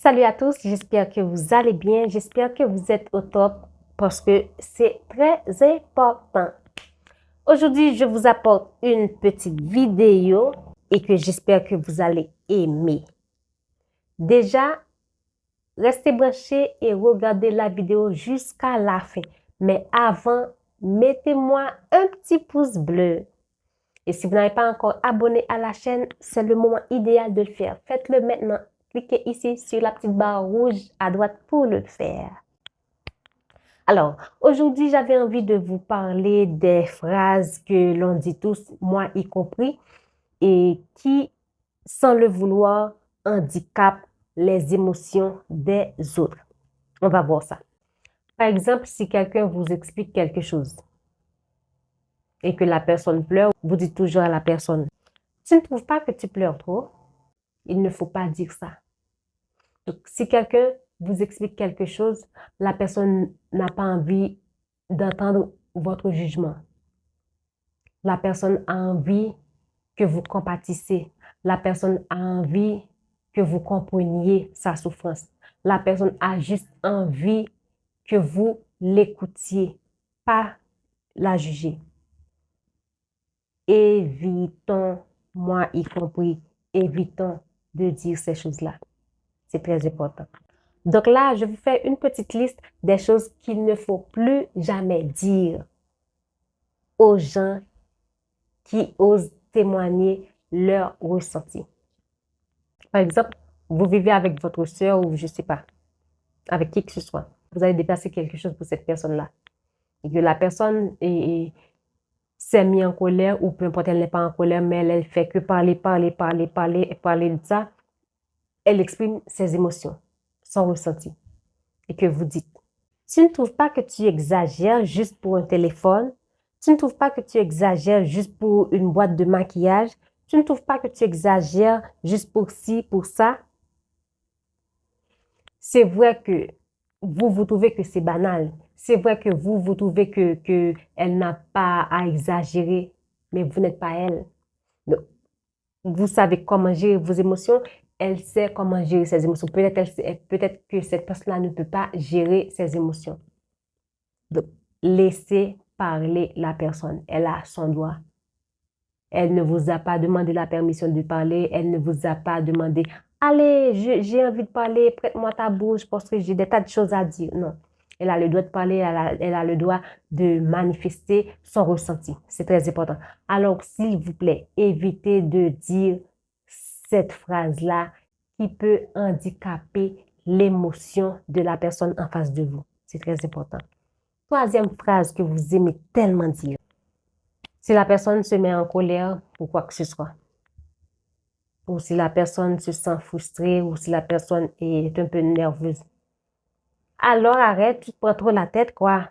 Salut à tous, j'espère que vous allez bien, j'espère que vous êtes au top parce que c'est très important. Aujourd'hui, je vous apporte une petite vidéo et que j'espère que vous allez aimer. Déjà, restez branchés et regardez la vidéo jusqu'à la fin. Mais avant, mettez-moi un petit pouce bleu. Et si vous n'avez pas encore abonné à la chaîne, c'est le moment idéal de le faire. Faites-le maintenant. Cliquez ici sur la petite barre rouge à droite pour le faire. Alors, aujourd'hui, j'avais envie de vous parler des phrases que l'on dit tous, moi y compris, et qui, sans le vouloir, handicapent les émotions des autres. On va voir ça. Par exemple, si quelqu'un vous explique quelque chose et que la personne pleure, vous dites toujours à la personne, « Tu ne trouves pas que tu pleures trop? » Il ne faut pas dire ça. Donc, si quelqu'un vous explique quelque chose, la personne n'a pas envie d'entendre votre jugement. La personne a envie que vous compatissez. La personne a envie que vous compreniez sa souffrance. La personne a juste envie que vous l'écoutiez, pas la juger. Évitons, moi y compris, évitons de dire ces choses-là. C'est très important. Donc là, je vous fais une petite liste des choses qu'il ne faut plus jamais dire aux gens qui osent témoigner leur ressenti. Par exemple, vous vivez avec votre soeur ou je ne sais pas, avec qui que ce soit. Vous allez dépasser quelque chose pour cette personne-là. Et que la personne s'est mise en colère ou peu importe, elle n'est pas en colère, mais elle fait que parler de ça. Elle exprime ses émotions, son ressenti. Et que vous dites, tu ne trouves pas que tu exagères juste pour un téléphone? Tu ne trouves pas que tu exagères juste pour une boîte de maquillage? Tu ne trouves pas que tu exagères juste pour ci, pour ça? C'est vrai que vous trouvez que c'est banal. C'est vrai que vous trouvez que elle n'a pas à exagérer, mais vous n'êtes pas elle. Donc, vous savez comment gérer vos émotions. Elle sait comment gérer ses émotions. Peut-être que cette personne-là ne peut pas gérer ses émotions. Donc, laissez parler la personne. Elle a son droit. Elle ne vous a pas demandé la permission de parler. Elle ne vous a pas demandé, allez, j'ai envie de parler, prête-moi ta bouche parce que j'ai des tas de choses à dire. Non. Elle a le droit de parler, elle a le droit de manifester son ressenti. C'est très important. Alors, s'il vous plaît, évitez de dire cette phrase-là qui peut handicaper l'émotion de la personne en face de vous. C'est très important. Troisième phrase que vous aimez tellement dire. Si la personne se met en colère pour quoi que ce soit, ou si la personne se sent frustrée, ou si la personne est un peu nerveuse, alors arrête, tu te prends trop la tête, quoi.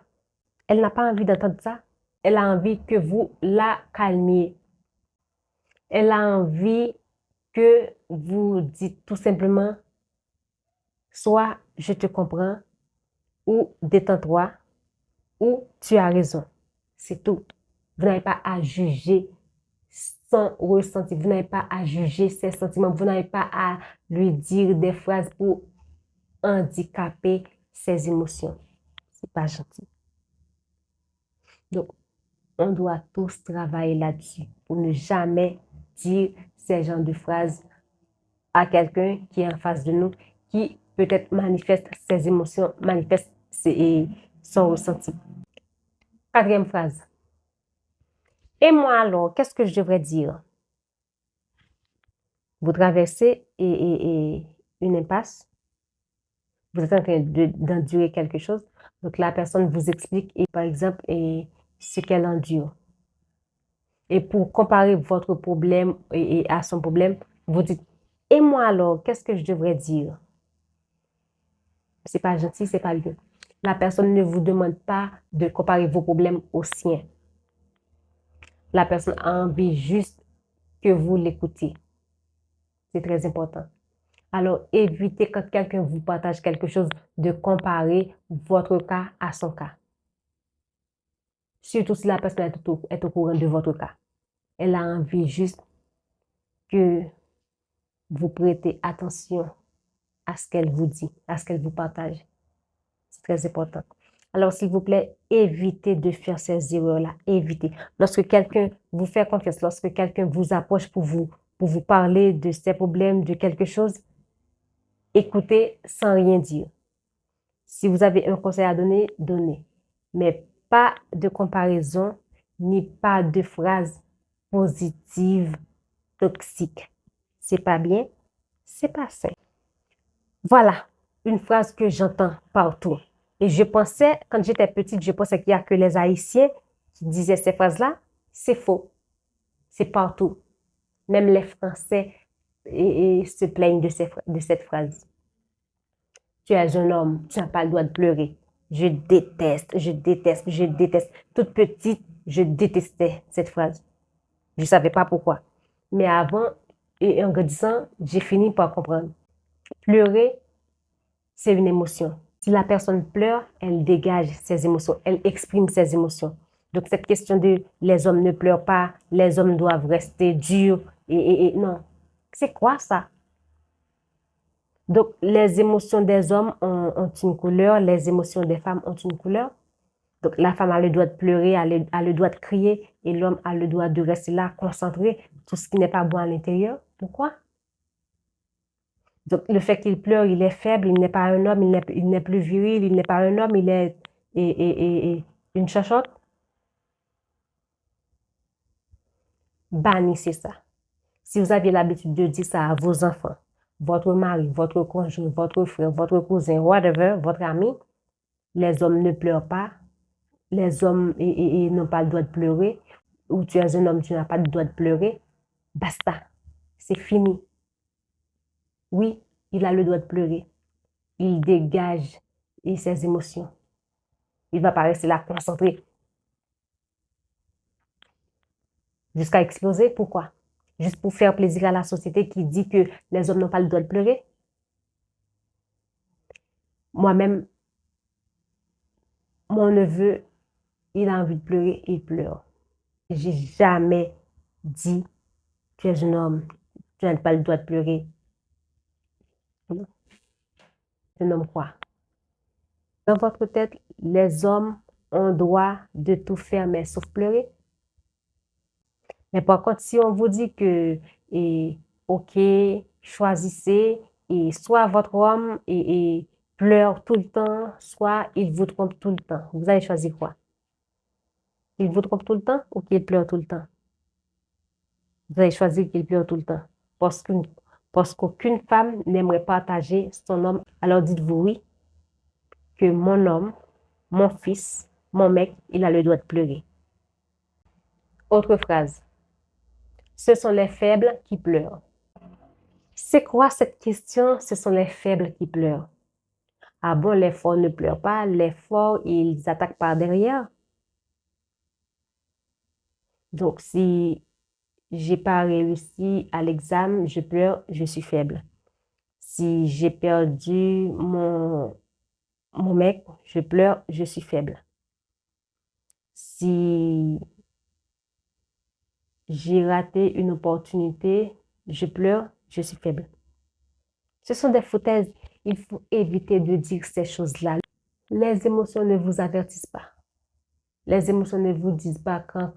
Elle n'a pas envie d'entendre ça. Elle a envie que vous la calmiez. Elle a envie que vous dites tout simplement, soit je te comprends, ou détends-toi, ou tu as raison. C'est tout. Vous n'avez pas à juger son ressenti. Vous n'avez pas à juger ses sentiments. Vous n'avez pas à lui dire des phrases pour handicaper ses émotions. C'est pas gentil. Donc, on doit tous travailler là-dessus pour ne jamais dire ces genres de phrases à quelqu'un qui est en face de nous, qui peut-être manifeste ses émotions, manifeste son ressenti. Quatrième phrase. Et moi alors, qu'est-ce que je devrais dire? Vous traversez une impasse. Vous êtes en train d'endurer quelque chose. Donc, la personne vous explique, par exemple, ce qu'elle endure. Et pour comparer votre problème à son problème, vous dites, et moi alors, qu'est-ce que je devrais dire? C'est pas gentil, c'est pas bien. La personne ne vous demande pas de comparer vos problèmes aux siens. La personne a envie juste que vous l'écoutiez. C'est très important. Alors, évitez quand quelqu'un vous partage quelque chose de comparer votre cas à son cas. Surtout si la personne est au courant de votre cas. Elle a envie juste que vous prêtez attention à ce qu'elle vous dit, à ce qu'elle vous partage. C'est très important. Alors, s'il vous plaît, évitez de faire ces erreurs-là. Évitez. Lorsque quelqu'un vous fait confiance, lorsque quelqu'un vous approche pour vous parler de ses problèmes, de quelque chose, écoutez sans rien dire. Si vous avez un conseil à donner, donnez. Mais pas de comparaison, ni pas de phrases positives, toxiques. C'est pas bien, c'est pas sain. Voilà une phrase que j'entends partout. Et je pensais, quand j'étais petite, je pensais qu'il n'y a que les Haïtiens qui disaient ces phrases-là. C'est faux. C'est partout. Même les Français se plaignent de cette phrase. Tu es un homme, tu n'as pas le droit de pleurer. Je déteste, je déteste, je déteste. Toute petite, je détestais cette phrase. Je ne savais pas pourquoi. Mais avant, et en grandissant, j'ai fini par comprendre. Pleurer, c'est une émotion. Si la personne pleure, elle dégage ses émotions, elle exprime ses émotions. Donc cette question de les hommes ne pleurent pas, les hommes doivent rester durs, non. C'est quoi ça? Donc les émotions des hommes ont une couleur, les émotions des femmes ont une couleur. Donc la femme a le droit de pleurer, a le droit de crier, et l'homme a le droit de rester là, concentré, tout ce qui n'est pas bon à l'intérieur. Pourquoi? Donc, le fait qu'il pleure, il est faible, il n'est pas un homme, il n'est plus viril, il n'est pas un homme, il est une chachotte. Bannissez ça. Si vous aviez l'habitude de dire ça à vos enfants, votre mari, votre conjoint, votre frère, votre cousin, whatever, votre ami, les hommes ne pleurent pas, les hommes n'ont pas le droit de pleurer, ou tu es un homme, tu n'as pas le droit de pleurer, basta, c'est fini. Oui, il a le droit de pleurer. Il dégage ses émotions. Il ne va pas rester là concentré jusqu'à exploser. Pourquoi? Juste pour faire plaisir à la société qui dit que les hommes n'ont pas le droit de pleurer. Moi-même, mon neveu, il a envie de pleurer, il pleure. J'ai jamais dit, tu es un homme, tu n'as pas le droit de pleurer. Un homme quoi? Dans votre tête, les hommes ont droit de tout faire, mais sauf pleurer. Mais par contre, si on vous dit que, OK, choisissez, et soit votre homme pleure tout le temps, soit il vous trompe tout le temps. Vous allez choisir quoi? Il vous trompe tout le temps ou qu'il pleure tout le temps? Vous allez choisir qu'il pleure tout le temps. Parce qu'aucune femme n'aimerait partager son homme. Alors dites-vous oui, que mon homme, mon fils, mon mec, il a le droit de pleurer. Autre phrase. Ce sont les faibles qui pleurent. C'est quoi cette question? Ce sont les faibles qui pleurent. Ah bon, les forts ne pleurent pas, les forts, ils attaquent par derrière. Donc, si j'ai pas réussi à l'examen, je pleure, je suis faible. Si j'ai perdu mon mec, je pleure, je suis faible. Si j'ai raté une opportunité, je pleure, je suis faible. Ce sont des foutaises. Il faut éviter de dire ces choses-là. Les émotions ne vous avertissent pas. Les émotions ne vous disent pas quand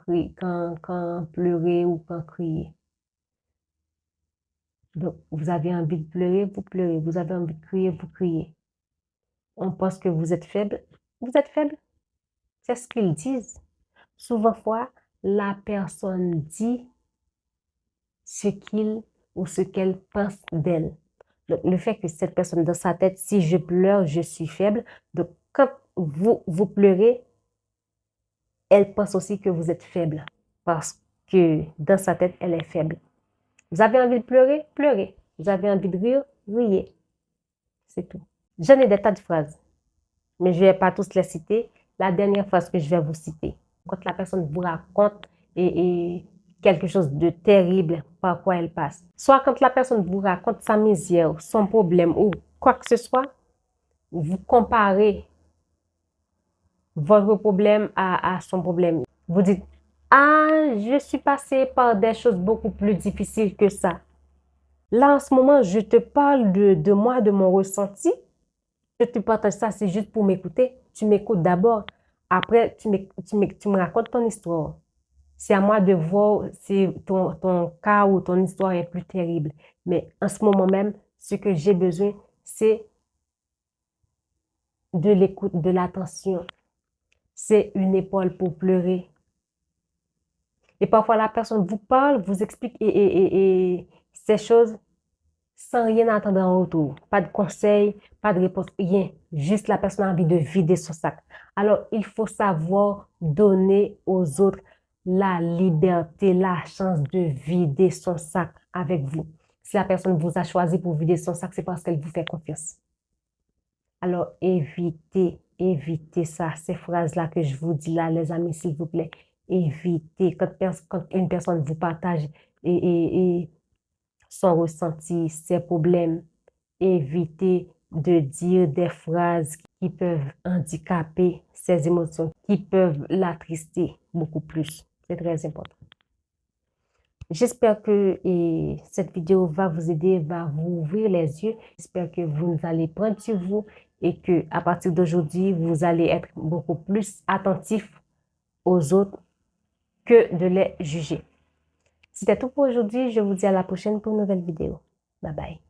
pleurer ou quand crier. Donc, vous avez envie de pleurer, vous pleurez. Vous avez envie de crier, vous criez. On pense que vous êtes faible. Vous êtes faible. C'est ce qu'ils disent. Souvent, la personne dit ce qu'il ou ce qu'elle pense d'elle. Donc, le fait que cette personne dans sa tête, si je pleure, je suis faible. Donc, quand vous pleurez, elle pense aussi que vous êtes faible parce que dans sa tête, elle est faible. Vous avez envie de pleurer? Pleurez. Vous avez envie de rire? Riez. C'est tout. J'en ai des tas de phrases, mais je ne vais pas tous les citer. La dernière phrase que je vais vous citer, quand la personne vous raconte quelque chose de terrible par quoi elle passe, soit quand la personne vous raconte sa misère, son problème ou quoi que ce soit, vous comparez votre problème à son problème. Vous dites, ah, je suis passée par des choses beaucoup plus difficiles que ça. Là, en ce moment, je te parle de moi, de mon ressenti. Je te partage ça, c'est juste pour m'écouter. Tu m'écoutes d'abord. Après, tu me racontes ton histoire. C'est à moi de voir si ton cas ou ton histoire est plus terrible. Mais en ce moment même, ce que j'ai besoin, c'est de l'écoute, de l'attention. C'est une épaule pour pleurer. Et parfois, la personne vous parle, vous explique et ces choses sans rien attendre en retour. Pas de conseils, pas de réponse, rien. Juste la personne a envie de vider son sac. Alors, il faut savoir donner aux autres la liberté, la chance de vider son sac avec vous. Si la personne vous a choisi pour vider son sac, c'est parce qu'elle vous fait confiance. Alors, évitez ça, ces phrases-là que je vous dis là, les amis, s'il vous plaît. Évitez. Quand une personne vous partage et son ressenti, ses problèmes, évitez de dire des phrases qui peuvent handicaper ses émotions, qui peuvent l'attrister beaucoup plus. C'est très important. J'espère que cette vidéo va vous aider, va vous ouvrir les yeux. J'espère que vous allez prendre sur vous et que à partir d'aujourd'hui, vous allez être beaucoup plus attentif aux autres que de les juger. C'était tout pour aujourd'hui. Je vous dis à la prochaine pour une nouvelle vidéo. Bye bye.